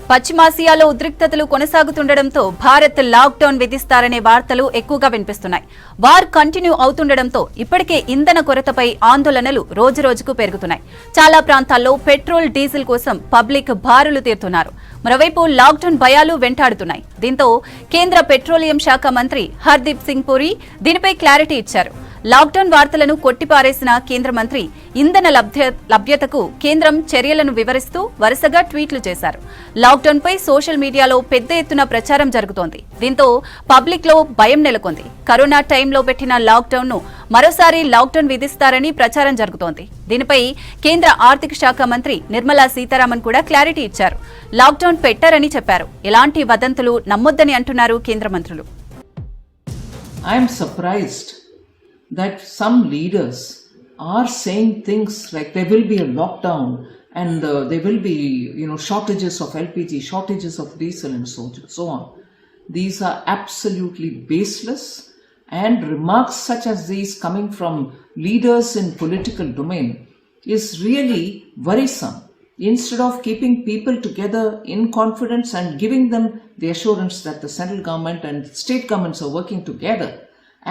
పశ్చిమాసియాలో ఉద్రిక్తతలు కొనసాగుతుండటంతో భారత్ లాక్డౌన్ విధిస్తారనే వార్తలు ఎక్కువగా వినిపిస్తున్నాయి. వార్ కంటిన్యూ అవుతుండటంతో ఇప్పటికే ఇంధన కొరతపై ఆందోళనలు రోజురోజుకు పెరుగుతున్నాయి. చాలా ప్రాంతాల్లో పెట్రోల్, డీజిల్ కోసం పబ్లిక్ బారులు తీరుతున్నారు. మరోవైపు లాక్డౌన్ భయాలు వెంటాడుతున్నాయి. దీంతో కేంద్ర పెట్రోలియం శాఖ మంత్రి హర్దీప్ సింగ్ పురి దీనిపై క్లారిటీ ఇచ్చారు. లాక్డౌన్ వార్తలను కొట్టిపారేసిన కేంద్ర మంత్రి ఇంధన లభ్యతకు కేంద్రం చర్యలను వివరిస్తూ వరుసగా ట్వీట్లు చేశారు. లాక్డౌన్ పై సోషల్ మీడియాలో పెద్ద ఎత్తున ప్రచారం జరుగుతోంది. దీంతో పబ్లిక్ లో భయం నెలకొంది. కరోనా టైంలో పెట్టిన లాక్డౌన్ ను మరోసారి లాక్డౌన్ విధిస్తారని ప్రచారం జరుగుతోంది. దీనిపై కేంద్ర ఆర్థిక శాఖ మంత్రి నిర్మలా సీతారామన్ కూడా క్లారిటీ ఇచ్చారు. లాక్డౌన్ పెట్టారని చెప్పారు. ఎలాంటి వదంతులు నమ్మొద్దని అంటున్నారు కేంద్ర మంత్రులు. That some leaders are saying things like there will be a lockdown and there will be shortages of LPG, shortages of diesel and so on. These are absolutely baseless, and remarks such as these coming from leaders in political domain is really worrisome. Instead of keeping people together in confidence and giving them the assurance that the central government and state governments are working together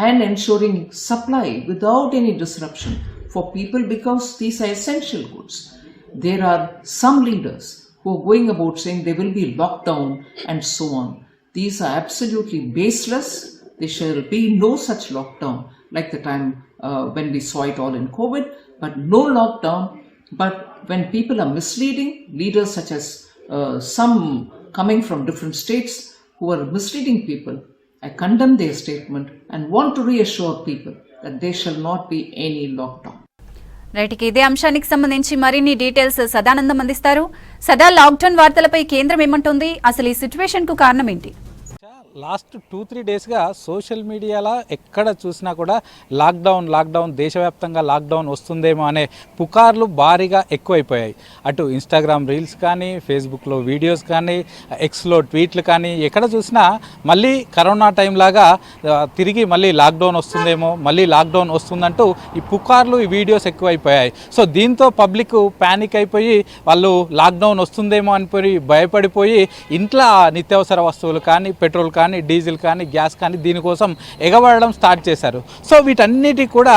and ensuring supply without any disruption for people, because these are essential goods. There are some leaders who are going about saying there will be lockdown and so on. These are absolutely baseless. There shall be no such lockdown like the time when we saw it all in COVID, but no lockdown. But when people are misleading, leaders such as some coming from different states who are misleading people, I condemn their statement and want to reassure people that there shall not be any lockdown. Right, ఇదే అంశానికి సంబంధించి మరిన్ని details Sadanandam అందిస్తారు. సదా, lockdown వార్తలపై కేంద్రం ఏమంటుంది? అసలు ఈ సిచ్యువేషన్ కు కారణం ఏంటి? లాస్ట్ 2-3 డేస్గా సోషల్ మీడియాలో ఎక్కడ చూసినా కూడా లాక్డౌన్ దేశవ్యాప్తంగా లాక్డౌన్ వస్తుందేమో అనే పుకార్లు భారీగా ఎక్కువైపోయాయి. అటు ఇన్స్టాగ్రామ్ రీల్స్ కానీ, ఫేస్బుక్లో వీడియోస్ కానీ, ఎక్స్లో ట్వీట్లు కానీ, ఎక్కడ చూసినా మళ్ళీ కరోనా టైం లాగా తిరిగి మళ్ళీ లాక్డౌన్ వస్తుందేమో, మళ్ళీ లాక్డౌన్ వస్తుందంటూ ఈ పుకార్లు, ఈ వీడియోస్ ఎక్కువైపోయాయి. సో దీంతో పబ్లిక్ ప్యానిక్ అయిపోయి వాళ్ళు లాక్డౌన్ వస్తుందేమో అని భయపడిపోయి ఇంట్లో నిత్యావసర వస్తువులు కానీ, పెట్రోల్ కానీ, డీజిల్ కానీ, గ్యాస్ కానీ దీనికోసం ఎగబడడం స్టార్ట్ చేశారు. సో వీటన్నిటికీ కూడా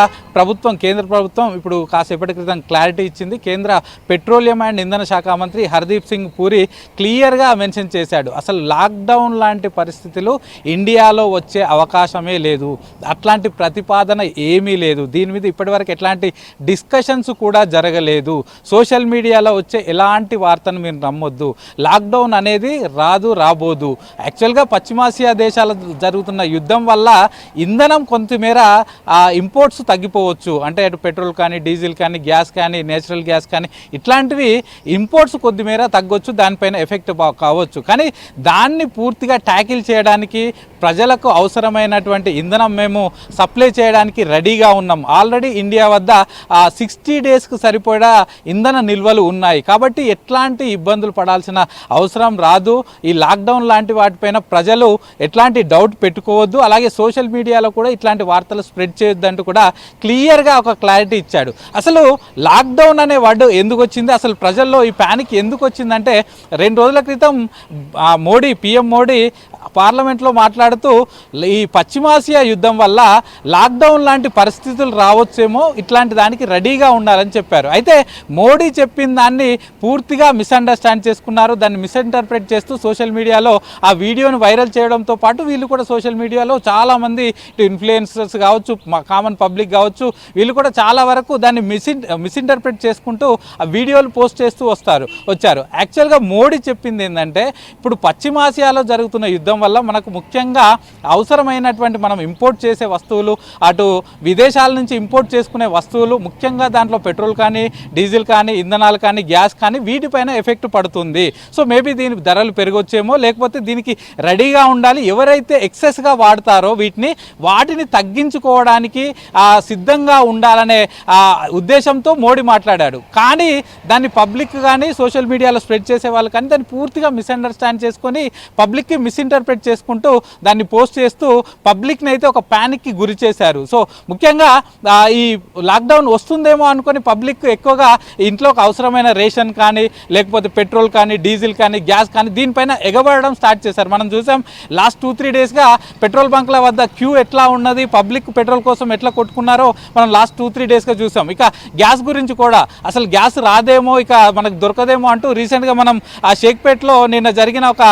కేంద్ర ప్రభుత్వం ఇప్పుడు కాసేపటి క్రితం క్లారిటీ ఇచ్చింది. కేంద్ర పెట్రోలియం అండ్ ఇంధన శాఖ మంత్రి హర్దీప్ సింగ్ పూరి క్లియర్గా మెన్షన్ చేశాడు. అసలు లాక్డౌన్ లాంటి పరిస్థితులు ఇండియాలో వచ్చే అవకాశమే లేదు, అట్లాంటి ప్రతిపాదన ఏమీ లేదు, దీని మీద ఇప్పటివరకు ఎట్లాంటి డిస్కషన్స్ కూడా జరగలేదు, సోషల్ మీడియాలో వచ్చే ఎలాంటి వార్తను మీరు నమ్మొద్దు, లాక్డౌన్ అనేది రాబోదు. యాక్చువల్గా పశ్చిమాసియా దేశాల జరుగుతున్న యుద్ధం వల్ల ఇంధనం కొంతమేర ఇంపోర్ట్స్ తగ్గిపోవచ్చు. అంటే అటు పెట్రోల్ కానీ, డీజిల్ కానీ, గ్యాస్ కానీ, నేచురల్ గ్యాస్ కానీ ఇట్లాంటివి ఇంపోర్ట్స్ కొద్దిమేర తగ్గొచ్చు, దానిపైన ఎఫెక్ట్ కావచ్చు. కానీ దాన్ని పూర్తిగా ట్యాకిల్ చేయడానికి, ప్రజలకు అవసరమైనటువంటి ఇంధనం మేము సప్లై చేయడానికి రెడీగా ఉన్నాం. ఆల్రెడీ ఇండియా వద్ద 60 డేస్కు సరిపడా ఇంధన నిల్వలు ఉన్నాయి. కాబట్టి ఎట్లాంటి ఇబ్బందులు పడాల్సిన అవసరం రాదు. ఈ లాక్డౌన్ లాంటి వాటిపైన ప్రజలు ఎట్లాంటి డౌట్ పెట్టుకోవద్దు. అలాగే సోషల్ మీడియాలో కూడా ఇట్లాంటి వార్తలు స్ప్రెడ్ చేయొద్దంటూ కూడా క్లియర్గా ఒక క్లారిటీ ఇచ్చాడు. అసలు లాక్డౌన్ అనే వర్డ్ ఎందుకు వచ్చింది, అసలు ప్రజల్లో ఈ ప్యానిక్ ఎందుకు వచ్చిందంటే 2 రోజుల క్రితం పీఎం మోడీ పార్లమెంట్లో మాట్లాడుతూ ఈ పశ్చిమాసియా యుద్ధం వల్ల లాక్డౌన్ లాంటి పరిస్థితులు రావచ్చేమో, ఇట్లాంటి దానికి రెడీగా ఉండాలని చెప్పారు. అయితే మోడీ చెప్పిన దాన్ని పూర్తిగా మిస్అండర్స్టాండ్ చేసుకున్నారు. దాన్ని మిస్ఇంటర్ప్రెట్ చేస్తూ సోషల్ మీడియాలో ఆ వీడియోను వైరల్ చేయడంతో పాటు వీళ్ళు కూడా సోషల్ మీడియాలో చాలామంది ఇన్ఫ్లుయెన్సర్స్ కావచ్చు, కామన్ పబ్లిక్ కావచ్చు, వీళ్ళు కూడా చాలా వరకు దాన్ని మిస్ఇంటర్ప్రెట్ చేసుకుంటూ ఆ వీడియోలు పోస్ట్ చేస్తూ వచ్చారు. యాక్చువల్గా మోడీ చెప్పింది ఏంటంటే, ఇప్పుడు పశ్చిమాసియాలో జరుగుతున్న యుద్ధం వల్ల మనకు ముఖ్యంగా అవసరమైనటువంటి మనం ఇంపోర్ట్ చేసే వస్తువులు, అటు విదేశాల నుంచి ఇంపోర్ట్ చేసుకునే వస్తువులు, ముఖ్యంగా దాంట్లో పెట్రోల్ కానీ, డీజిల్ కానీ, ఇంధనాలు కానీ, గ్యాస్ కానీ వీటిపైన ఎఫెక్ట్ పడుతుంది. సో మేబీ దీని ధరలు పెరగొచ్చేమో, లేకపోతే దీనికి రెడీగా ఉండాలి. ఎవరైతే ఎక్సెస్గా వాడతారో వాటిని తగ్గించుకోవడానికి సిద్ధంగా ఉండాలనే ఉద్దేశంతో మోడీ మాట్లాడాడు. కానీ దాన్ని పబ్లిక్ కానీ, సోషల్ మీడియాలో స్ప్రెడ్ చేసే వాళ్ళు కానీ దాన్ని పూర్తిగా మిస్అండర్స్టాండ్ చేసుకొని పబ్లిక్కి మిస్ఇంటర్ప్రెట్ మిస్ఇంటర్ప్రెట్ చేసుకుంటూ దాన్ని పోస్ట్ చేస్తూ పబ్లిక్ని అయితే ఒక ప్యానిక్కి గురి చేశారు. సో ముఖ్యంగా ఈ లాక్డౌన్ వస్తుందేమో అనుకొని పబ్లిక్ ఎక్కువగా ఇంట్లోకి అవసరమైన రేషన్ కానీ లేకపోతే పెట్రోల్ కానీ డీజిల్ కానీ గ్యాస్ కానీ దీనిపైన ఎగబడడం స్టార్ట్ చేశారు. మనం చూసాం లాస్ట్ 2-3 డేస్గా పెట్రోల్ బంక్ల వద్ద క్యూ ఎట్లా ఉన్నది, పబ్లిక్ పెట్రోల్ కోసం ఎట్లా కొట్టుకున్నారో మనం లాస్ట్ 2-3 డేస్గా చూసాం. ఇక గ్యాస్ గురించి కూడా అసలు గ్యాస్ రాదేమో, ఇక మనకు దొరకదేమో అంటూ రీసెంట్గా మనం ఆ షేక్పేట్లో నిన్న జరిగిన ఒక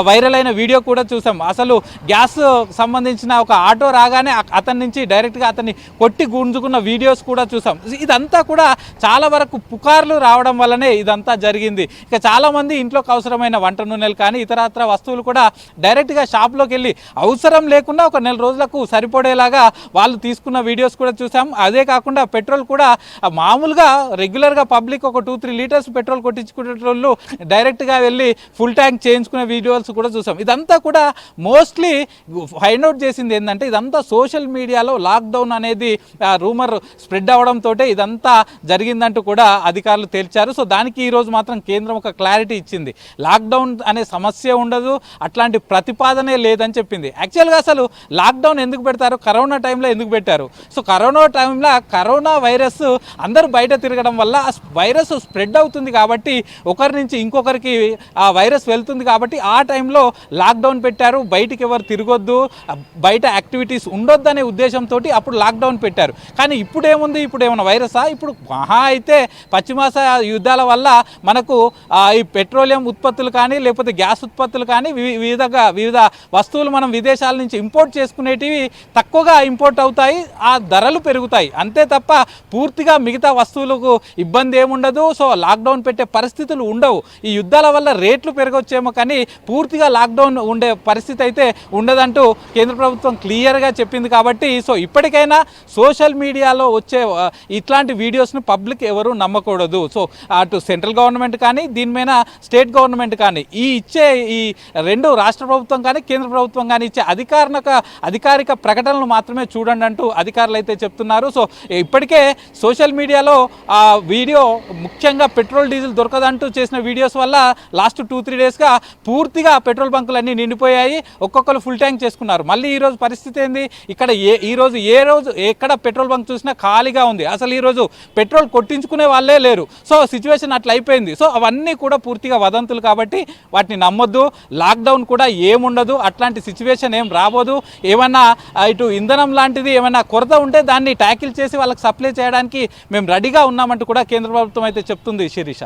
వైరల్ అయిన వీడియో కూడా చూసాం. అసలు గ్యాస్ సంబంధించిన ఒక ఆటో రాగానే అతని నుంచి డైరెక్ట్గా అతన్ని కొట్టి గుంజుకున్న వీడియోస్ కూడా చూసాం. ఇదంతా కూడా చాలా వరకు పుకార్లు రావడం వల్లనే ఇదంతా జరిగింది. ఇక చాలామంది ఇంట్లోకి అవసరమైన వంట నూనెలు కానీ ఇతరత్ర వస్తువులు కూడా డైరెక్ట్గా షాప్లోకి వెళ్ళి అవసరం లేకుండా ఒక 1 నెల రోజులకు సరిపడేలాగా వాళ్ళు తీసుకున్న వీడియోస్ కూడా చూసాం. అదే కాకుండా పెట్రోల్ కూడా మామూలుగా రెగ్యులర్గా పబ్లిక్ ఒక 2-3 లీటర్స్ పెట్రోల్ కొట్టించుకునే వాళ్ళు డైరెక్ట్గా వెళ్ళి ఫుల్ ట్యాంక్ చేయించుకునే వీడియోస్ కూడా చూసాం. ఇదంతా కూడా మోస్ట్లీ ఫైండ్ అవుట్ చేసింది ఏంటంటే ఇదంతా సోషల్ మీడియాలో లాక్డౌన్ అనేది రూమర్ స్ప్రెడ్ అవడంతో ఇదంతా జరిగిందంటూ కూడా అధికారులు తేల్చారు. సో దానికి ఈరోజు మాత్రం కేంద్రం ఒక క్లారిటీ ఇచ్చింది. లాక్డౌన్ అనే సమస్య ఉండదు, అట్లాంటి ప్రతిపాదనే లేదని చెప్పింది. యాక్చువల్గా అసలు లాక్డౌన్ ఎందుకు పెడతారు, కరోనా టైంలో ఎందుకు పెట్టారు? సో కరోనా టైంలో కరోనా వైరస్ అందరూ బయట తిరగడం వల్ల ఆ వైరస్ స్ప్రెడ్ అవుతుంది కాబట్టి ఒకరి నుంచి ఇంకొకరికి ఆ వైరస్ వెళ్తుంది కాబట్టి ఆ టైంలో లాక్డౌన్ పెట్టారు. బయటికి ఎవరు తిరగొద్దు, బయట యాక్టివిటీస్ ఉండొద్దు అనే ఉద్దేశంతో అప్పుడు లాక్డౌన్ పెట్టారు. కానీ ఇప్పుడు ఏముంది, ఇప్పుడు ఏమైనా వైరసా? ఇప్పుడు మహా అయితే పశ్చిమాస యుద్ధాల వల్ల మనకు ఈ పెట్రోలియం ఉత్పత్తులు కానీ లేకపోతే గ్యాస్ ఉత్పత్తులు కానీ వివిధ వస్తువులు మనం విదేశాల నుంచి ఇంపోర్ట్ చేసుకునేటివి తక్కువగా ఇంపోర్ట్ అవుతాయి, ఆ ధరలు పెరుగుతాయి, అంతే తప్ప పూర్తిగా మిగతా వస్తువులకు ఇబ్బంది ఏముండదు. సో లాక్డౌన్ పెట్టే పరిస్థితులు ఉండవు. ఈ యుద్ధాల వల్ల రేట్లు పెరగొచ్చేమో కానీ పూర్తిగా లాక్డౌన్ ఉండే పరిస్థితి అయితే ఉండదంటూ కేంద్ర ప్రభుత్వం క్లియర్గా చెప్పింది. కాబట్టి సో ఇప్పటికైనా సోషల్ మీడియాలో వచ్చే ఇట్లాంటి వీడియోస్ను పబ్లిక్ ఎవరు నమ్మకూడదు. సో అటు సెంట్రల్ గవర్నమెంట్ కానీ దీని మీద స్టేట్ గవర్నమెంట్ కానీ ఈ 2 రాష్ట్ర ప్రభుత్వం కానీ కేంద్ర ప్రభుత్వం కానీ ఇచ్చే అధికారిక ప్రకటనలు మాత్రమే చూడండి అంటూ అధికారులు అయితే చెప్తున్నారు. సో ఇప్పటికే సోషల్ మీడియాలో ఆ వీడియో ముఖ్యంగా పెట్రోల్ డీజిల్ దొరకదంటూ చేసిన వీడియోస్ వల్ల లాస్ట్ 2-3 డేస్గా పూర్తిగా పెట్రోల్ బంకులన్నీ నిండిపోయాయి, ఒక్కొక్కరు ఫుల్ ట్యాంక్ చేసుకున్నారు. మళ్ళీ ఈరోజు పరిస్థితి ఏంది, ఇక్కడ ఏ రోజు ఎక్కడ పెట్రోల్ బంక్ చూసినా ఖాళీగా ఉంది. అసలు ఈరోజు పెట్రోల్ కొట్టించుకునే వాళ్ళే లేరు. సో సిచ్యువేషన్ అట్లా అయిపోయింది. సో అవన్నీ కూడా పూర్తిగా వదంతులు కాబట్టి వాటిని నమ్మొద్దు. లాక్డౌన్ కూడా ఏముండదు, అట్లాంటి సిచ్యువేషన్ ఏం రాబోదు. ఏమన్నా ఇటు ఇంధనం లాంటిది ఏమైనా కొరత ఉంటే దాన్ని ట్యాకిల్ చేసి వాళ్ళకి సప్లై చేయడానికి మేము రెడీగా ఉన్నామంటూ కూడా కేంద్ర ప్రభుత్వం అయితే చెప్తుంది. శిరీష.